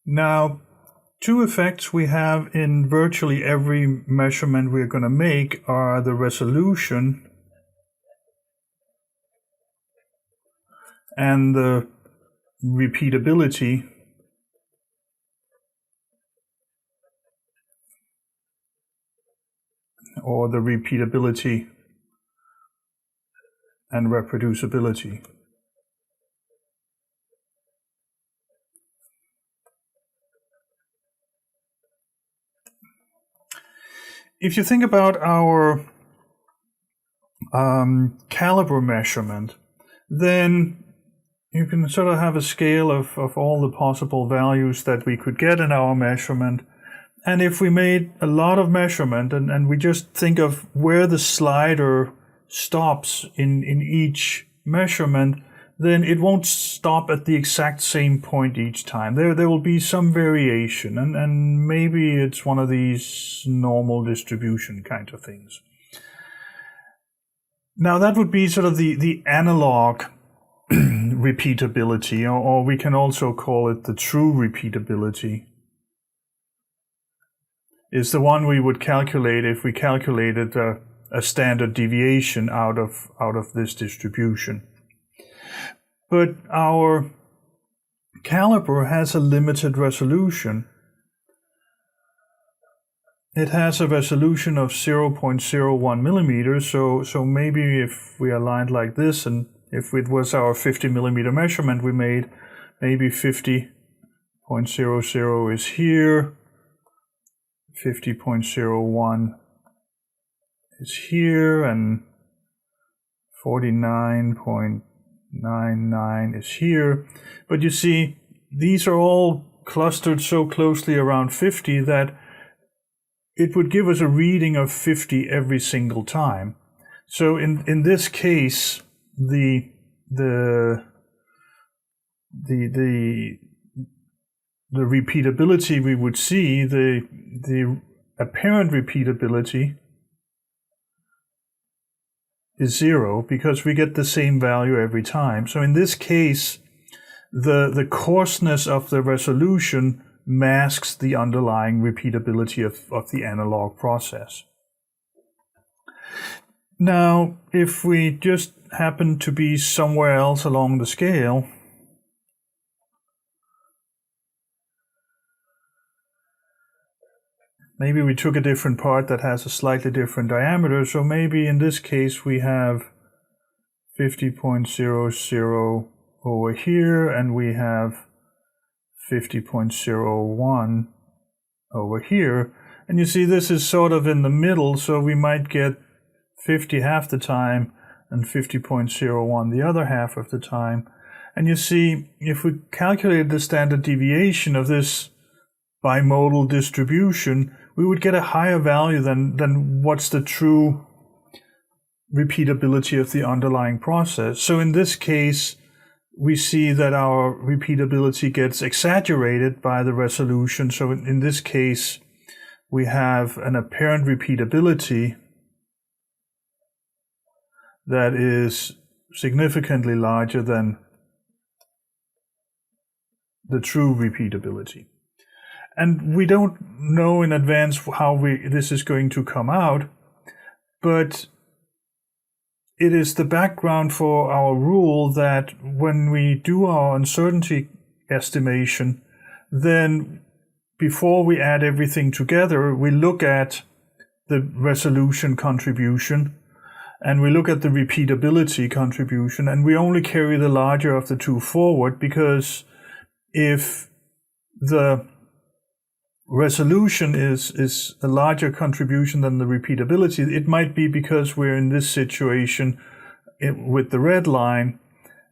Now, two effects we have in virtually every measurement we're going to make are the resolution and the repeatability or the repeatability and reproducibility. If you think about our caliber measurement, then you can sort of have a scale of all the possible values that we could get in our measurement. And if we made a lot of measurement and we just think of where the slider stops in each measurement, then it won't stop at the exact same point each time. There will be some variation, and maybe it's one of these normal distribution kind of things. Now that would be sort of the analog repeatability, or we can also call it the true repeatability. Is the one we would calculate if we calculated a standard deviation out of this distribution. But our caliper has a limited resolution. It has a resolution of 0.01 millimeters, so maybe if we aligned like this, and if it was our 50 millimeter measurement we made, maybe 50.00 is here, 50.01 is here, and 49.99 is here. But you see, these are all clustered so closely around 50 that it would give us a reading of 50 every single time. So in this case, the repeatability we would see, the apparent repeatability is 0 because we get the same value every time. So in this case, the coarseness of the resolution masks the underlying repeatability of the analog process. Now, if we just happen to be somewhere else along the scale, maybe we took a different part that has a slightly different diameter, so maybe in this case we have 50.00 over here, and we have 50.01 over here. And you see this is sort of in the middle, so we might get 50 half the time and 50.01 the other half of the time. And you see, if we calculate the standard deviation of this bimodal distribution, we would get a higher value than what's the true repeatability of the underlying process. So in this case, we see that our repeatability gets exaggerated by the resolution. So in this case, we have an apparent repeatability that is significantly larger than the true repeatability. And we don't know in advance how this is going to come out, but it is the background for our rule that when we do our uncertainty estimation, then before we add everything together, we look at the resolution contribution and we look at the repeatability contribution, and we only carry the larger of the two forward, because if the resolution is a larger contribution than the repeatability, it might be because we're in this situation with the red line.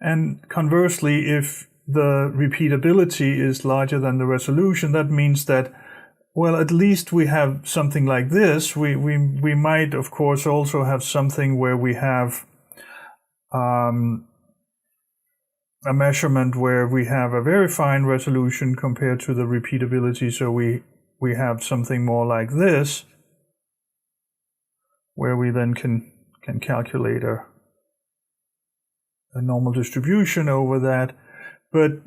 And conversely, if the repeatability is larger than the resolution, that means that, well, at least we have something like this. We might, of course, also have something where we have a measurement where we have a very fine resolution compared to the repeatability. So we have something more like this, where we then can calculate a normal distribution over that. But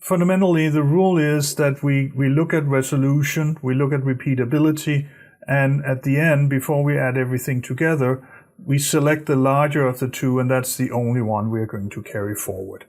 fundamentally, the rule is that we look at resolution, we look at repeatability, and at the end, before we add everything together, we select the larger of the two, and that's the only one we are going to carry forward.